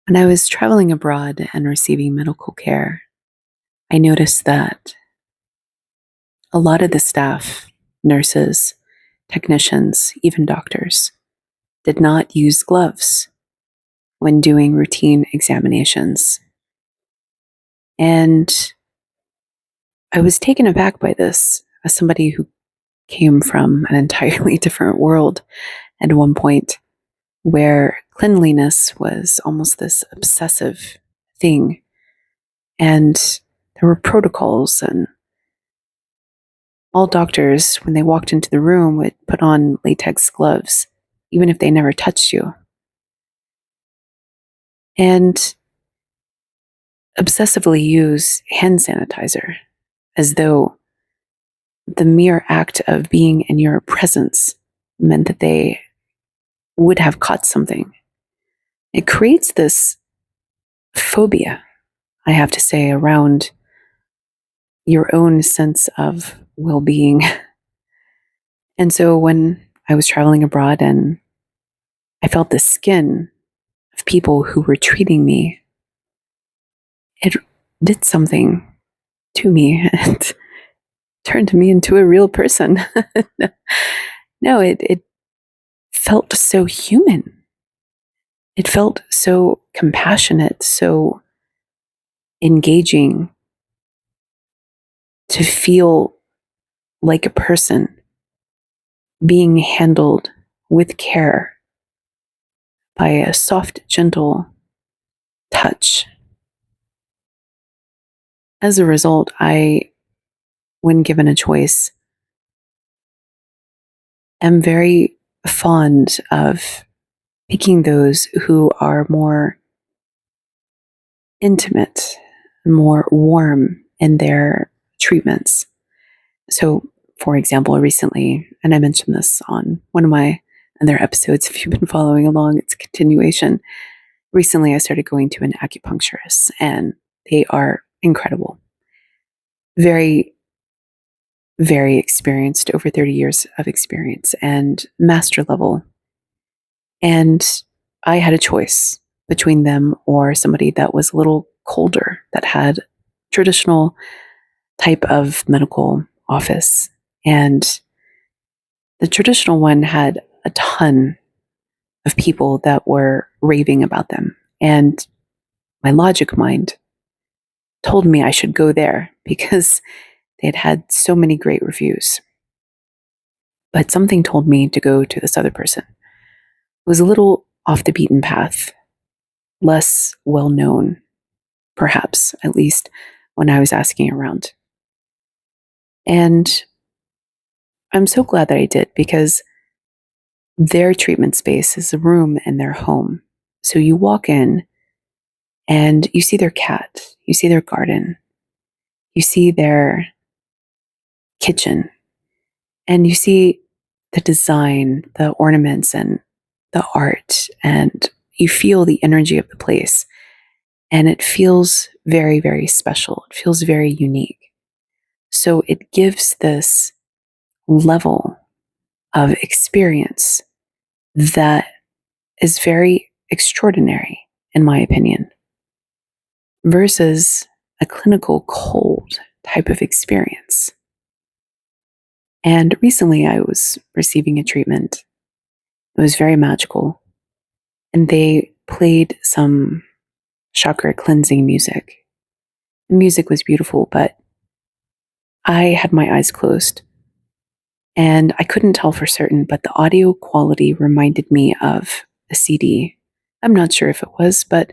When I was traveling abroad and receiving medical care, I noticed that a lot of the staff, nurses, technicians, even doctors, did not use gloves when doing routine examinations. And I was taken aback by this as somebody who came from an entirely different world at one point where cleanliness was almost this obsessive thing. And there were protocols, and all doctors, when they walked into the room, would put on latex gloves, even if they never touched you, and obsessively use hand sanitizer as though the mere act of being in your presence meant that they would have caught something. It creates this phobia, I have to say, around your own sense of well being. And so when I was traveling abroad and I felt the skin of people who were treating me, it did something to me and turned me into a real person. No, it felt so human. It felt so compassionate, so engaging to feel like a person being handled with care by a soft, gentle touch. As a result, when given a choice, am very fond of picking those who are more intimate, more warm in their treatments. So, for example, recently, and I mentioned this on one of my other episodes, if you've been following along, it's a continuation. Recently, I started going to an acupuncturist, and they are incredible. Very, very experienced, over 30 years of experience, and master level. And I had a choice between them or somebody that was a little colder, that had traditional type of medical office. And the traditional one had a ton of people that were raving about them. And my logic mind told me I should go there because they had had so many great reviews. But something told me to go to this other person. It was a little off the beaten path, less well known, perhaps, at least when I was asking around. And I'm so glad that I did, because their treatment space is a room in their home. So you walk in and you see their cat, you see their garden, you see their kitchen, and you see the design, the ornaments, and the art, and you feel the energy of the place. And it feels very, very special. It feels very unique. So it gives this level of experience that is very extraordinary, in my opinion, versus a clinical cold type of experience. And recently I was receiving a treatment. It was very magical. And they played some chakra cleansing music. The music was beautiful, but I had my eyes closed and I couldn't tell for certain, but the audio quality reminded me of a CD. I'm not sure if it was, but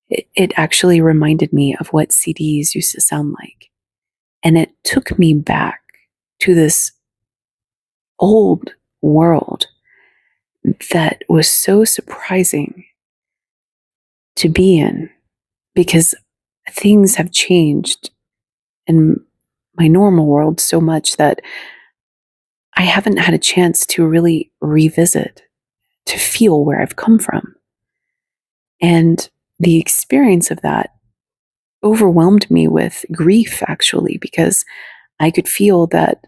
it actually reminded me of what CDs used to sound like. And it took me back to this old world that was so surprising to be in, because things have changed in my normal world so much that I haven't had a chance to really revisit, to feel where I've come from. And the experience of that overwhelmed me with grief, actually, because I could feel that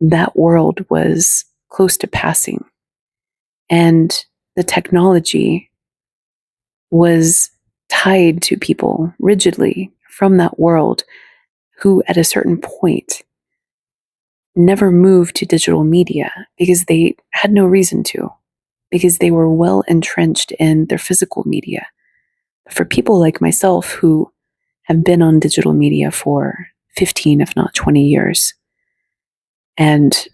that world was close to passing. And the technology was tied to people rigidly from that world who, at a certain point, never moved to digital media because they had no reason to, because they were well entrenched in their physical media. For people like myself who have been on digital media for 15, if not 20 years, and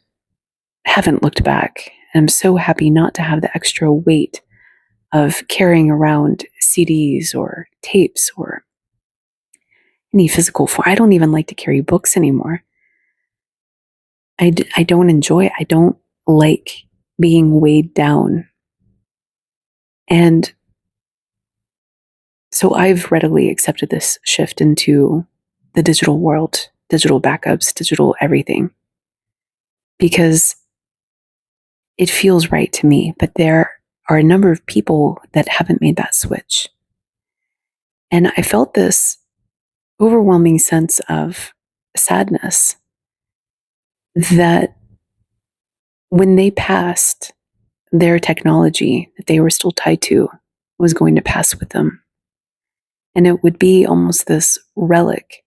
haven't looked back, and I'm so happy not to have the extra weight of carrying around CDs or tapes or any physical form. I don't even like to carry books anymore. I don't enjoy it. I don't like being weighed down. And so I've readily accepted this shift into the digital world, digital backups, digital everything, because it feels right to me. But there are a number of people that haven't made that switch. And I felt this overwhelming sense of sadness that when they passed, their technology that they were still tied to was going to pass with them. And it would be almost this relic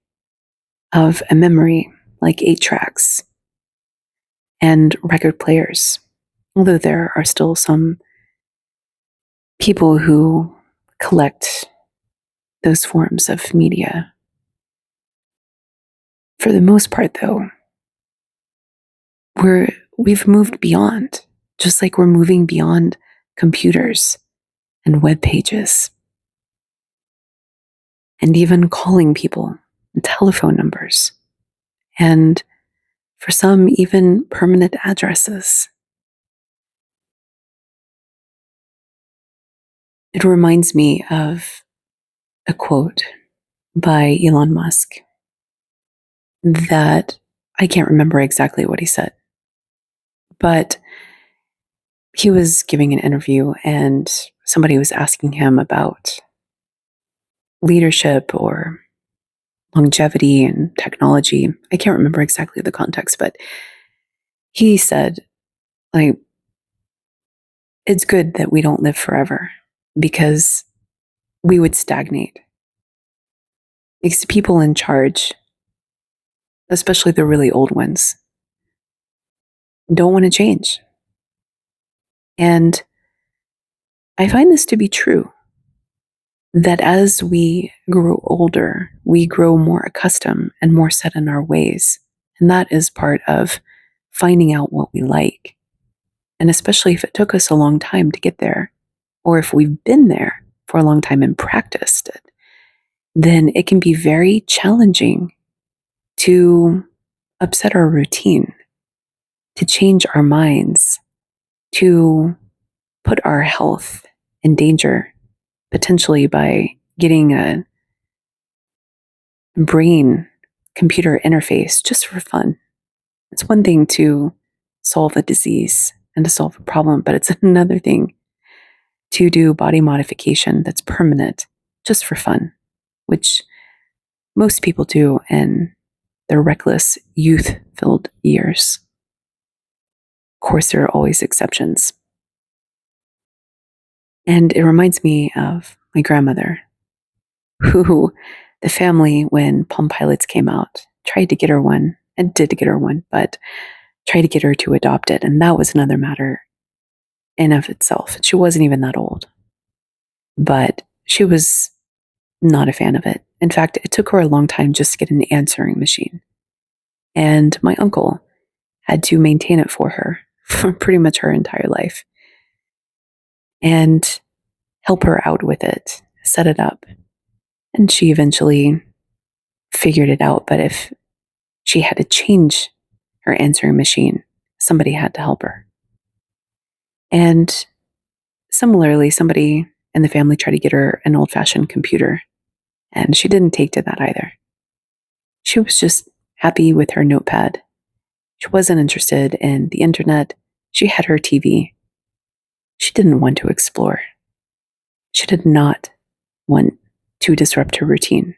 of a memory, like 8 tracks and record players. Although there are still some people who collect those forms of media. For the most part, though, we've moved beyond, just like we're moving beyond computers and web pages and even calling people and telephone numbers, and for some, even permanent addresses. It reminds me of a quote by Elon Musk that I can't remember exactly what he said, but he was giving an interview and somebody was asking him about leadership or longevity and technology. I can't remember exactly the context, but he said, like, it's good that we don't live forever because we would stagnate. Because the people in charge, especially the really old ones, don't want to change. And I find this to be true, that as we grow older, we grow more accustomed and more set in our ways. And that is part of finding out what we like. And especially if it took us a long time to get there, or if we've been there for a long time and practiced it, then it can be very challenging to upset our routine, to change our minds, to put our health in danger, potentially by getting a brain computer interface just for fun. It's one thing to solve a disease and to solve a problem, but it's another thing to do body modification that's permanent just for fun, which most people do in their reckless, youth filled years. Of course, there are always exceptions. And it reminds me of my grandmother, who the family, when Palm Pilots came out, tried to get her one and did get her one, but tried to get her to adopt it. And that was another matter in of itself. She wasn't even that old, but she was not a fan of it. In fact, it took her a long time just to get an answering machine. And my uncle had to maintain it for her for pretty much her entire life and help her out with it, set it up. And she eventually figured it out. But if she had to change her answering machine, somebody had to help her. And similarly, somebody in the family tried to get her an old-fashioned computer, and she didn't take to that either. She was just happy with her notepad. She wasn't interested in the internet. She had her TV. She didn't want to explore. She did not want to disrupt her routine.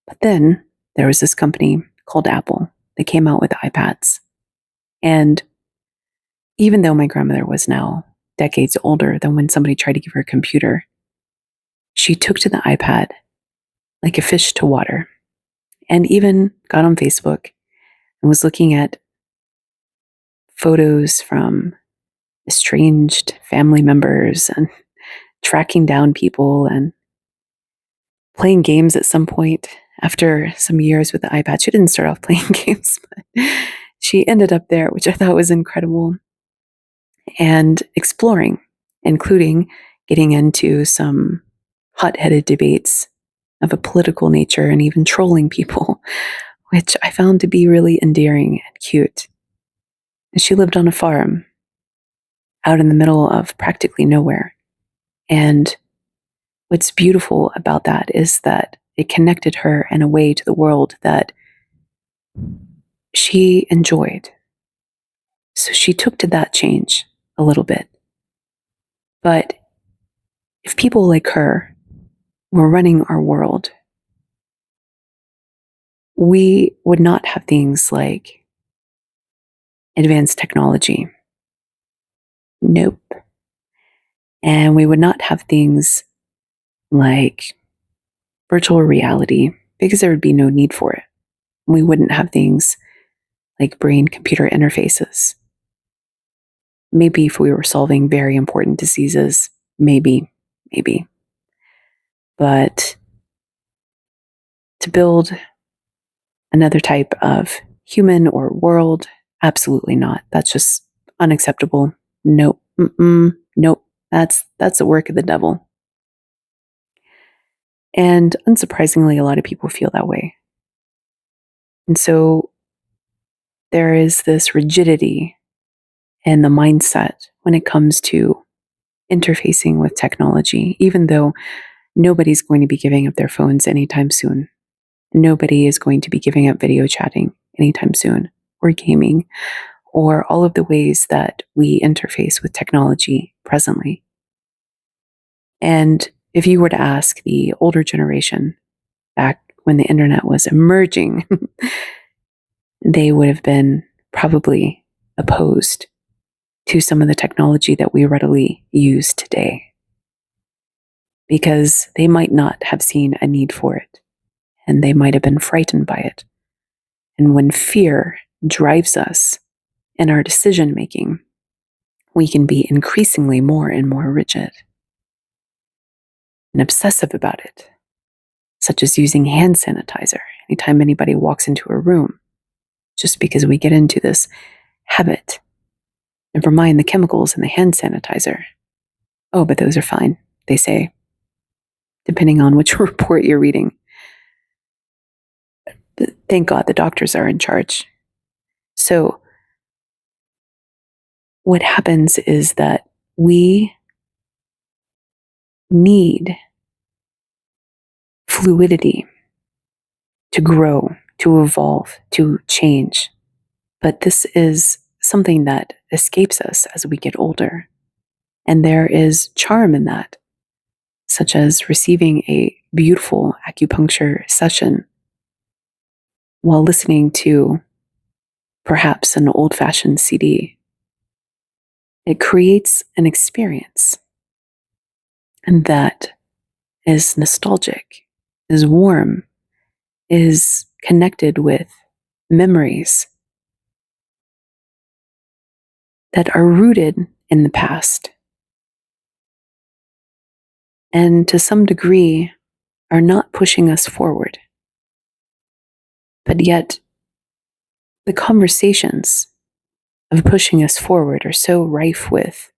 But then there was this company called Apple that came out with iPads. And even though my grandmother was now decades older than when somebody tried to give her a computer, she took to the iPad like a fish to water, and even got on Facebook and was looking at photos from estranged family members and tracking down people and playing games at some point after some years with the iPad. She didn't start off playing games, but she ended up there, which I thought was incredible. And exploring, including getting into some hot-headed debates of a political nature and even trolling people, which I found to be really endearing and cute. And she lived on a farm out in the middle of practically nowhere. And what's beautiful about that is that it connected her in a way to the world that she enjoyed. So she took to that change a little bit. But if people like her were running our world, we would not have things like advanced technology. Nope. And we would not have things like virtual reality because there would be no need for it. We wouldn't have things like brain computer interfaces. Maybe if we were solving very important diseases, maybe. But to build another type of human or world, absolutely not. That's just unacceptable. Nope. Nope. That's the work of the devil. And unsurprisingly, a lot of people feel that way. And so there is this rigidity in the mindset when it comes to interfacing with technology, even though nobody's going to be giving up their phones anytime soon. Nobody is going to be giving up video chatting anytime soon, or gaming, or all of the ways that we interface with technology presently. And if you were to ask the older generation back when the internet was emerging, they would have been probably opposed to some of the technology that we readily use today, because they might not have seen a need for it, and they might have been frightened by it. And when fear drives us in our decision making, we can be increasingly more and more rigid and obsessive about it, such as using hand sanitizer anytime anybody walks into a room, just because we get into this habit. Never mind the chemicals in the hand sanitizer. Oh, but those are fine, they say, depending on which report you're reading. But thank God the doctors are in charge. So what happens is that we need fluidity to grow, to evolve, to change. But this is something that escapes us as we get older. And there is charm in that, such as receiving a beautiful acupuncture session while listening to perhaps an old-fashioned CD. It creates an experience, and that is nostalgic, is warm, is connected with memories that are rooted in the past, and to some degree are not pushing us forward. But yet, the conversations of pushing us forward are so rife with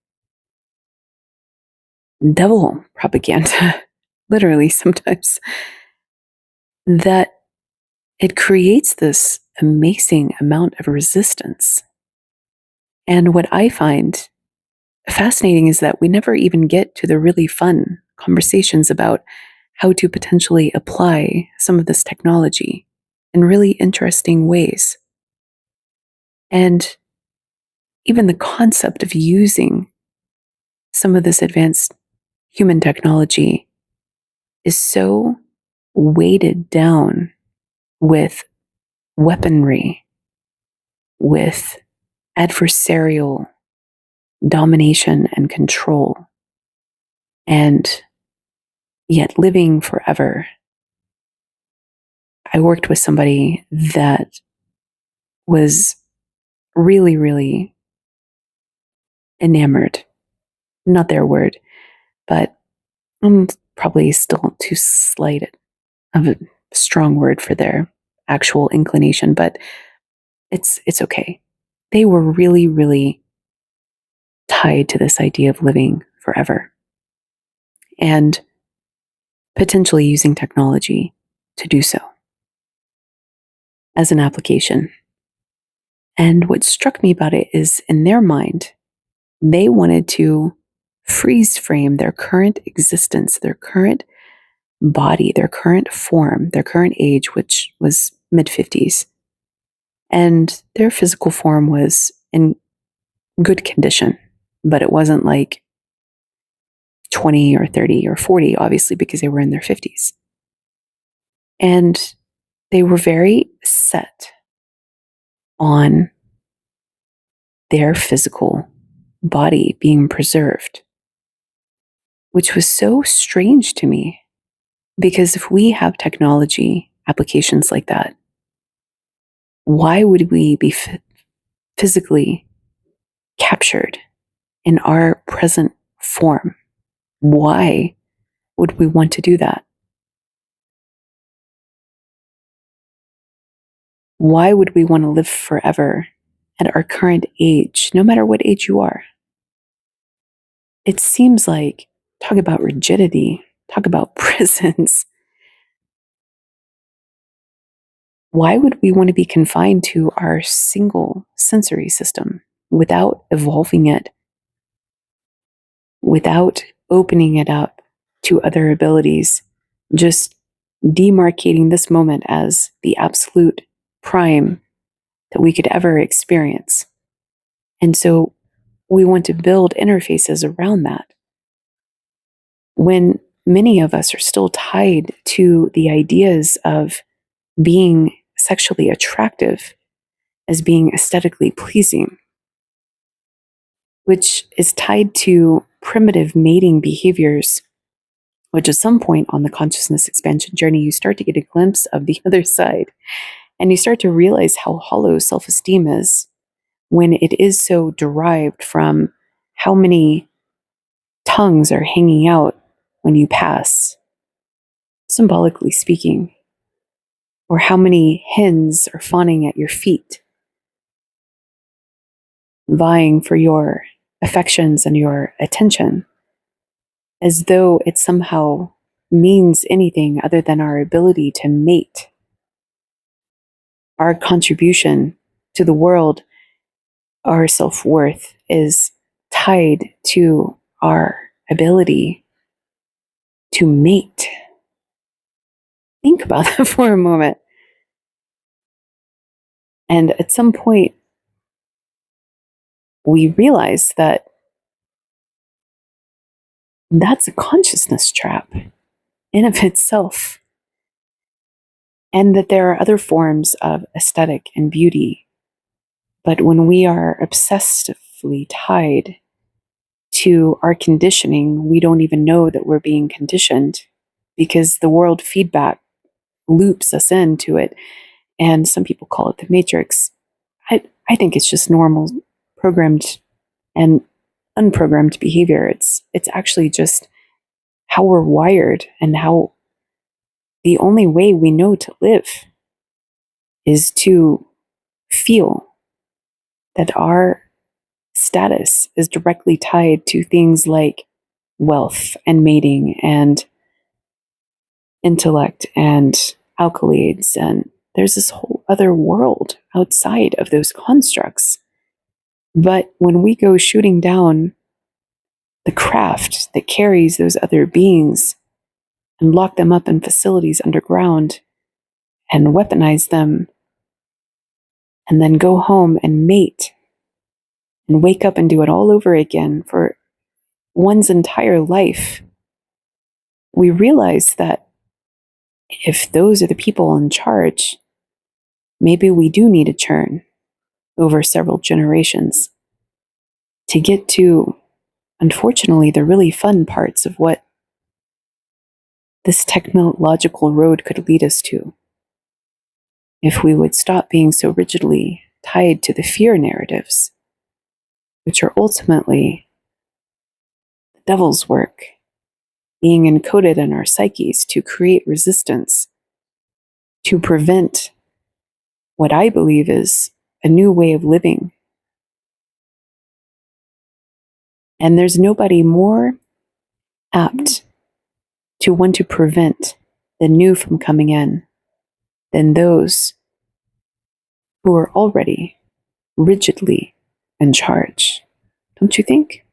devil propaganda, literally sometimes, that it creates this amazing amount of resistance. And what I find fascinating is that we never even get to the really fun conversations about how to potentially apply some of this technology in really interesting ways. And even the concept of using some of this advanced human technology is so weighted down with weaponry, with adversarial domination and control. And yet living forever. I worked with somebody that was really, really enamored. Not their word, but probably still too slight of a strong word for their actual inclination, but it's okay. They were really, really tied to this idea of living forever and potentially using technology to do so as an application. And what struck me about it is in their mind, they wanted to freeze frame their current existence, their current body, their current form, their current age, which was mid 50s. And their physical form was in good condition, but it wasn't like 20 or 30 or 40, obviously, because they were in their 50s. And they were very set on their physical body being preserved, which was so strange to me. Because if we have technology applications like that, why would we be physically captured in our present form? Why would we want to do that? Why would we want to live forever at our current age, no matter what age you are? It seems like, talk about rigidity, talk about prisons. Why would we want to be confined to our single sensory system without evolving it, without opening it up to other abilities, just demarcating this moment as the absolute prime that we could ever experience? And so we want to build interfaces around that when many of us are still tied to the ideas of being sexually attractive as being aesthetically pleasing, which is tied to primitive mating behaviors, which at some point on the consciousness expansion journey, you start to get a glimpse of the other side. And you start to realize how hollow self-esteem is when it is so derived from how many tongues are hanging out when you pass, symbolically speaking, or how many hens are fawning at your feet, vying for your affections and your attention, as though it somehow means anything other than our ability to mate. Our contribution to the world, our self-worth is tied to our ability to mate. Think about that for a moment. And at some point, we realize that that's a consciousness trap in of itself, and that there are other forms of aesthetic and beauty. But when we are obsessively tied to our conditioning, we don't even know that we're being conditioned because the world feedback loops us into it. And some people call it the matrix. I think it's just normal programmed and unprogrammed behavior. It's actually just how we're wired and how the only way we know to live is to feel that our status is directly tied to things like wealth and mating and intellect and accolades. And there's this whole other world outside of those constructs. But when we go shooting down the craft that carries those other beings and lock them up in facilities underground and weaponize them, and then go home and mate and wake up and do it all over again for one's entire life, we realize that if those are the people in charge, maybe we do need a churn over several generations to get to, unfortunately, the really fun parts of what this technological road could lead us to if we would stop being so rigidly tied to the fear narratives, which are ultimately the devil's work, being encoded in our psyches to create resistance, to prevent what I believe is a new way of living. And there's nobody more apt to want to prevent the new from coming in than those who are already rigidly in charge. Don't you think?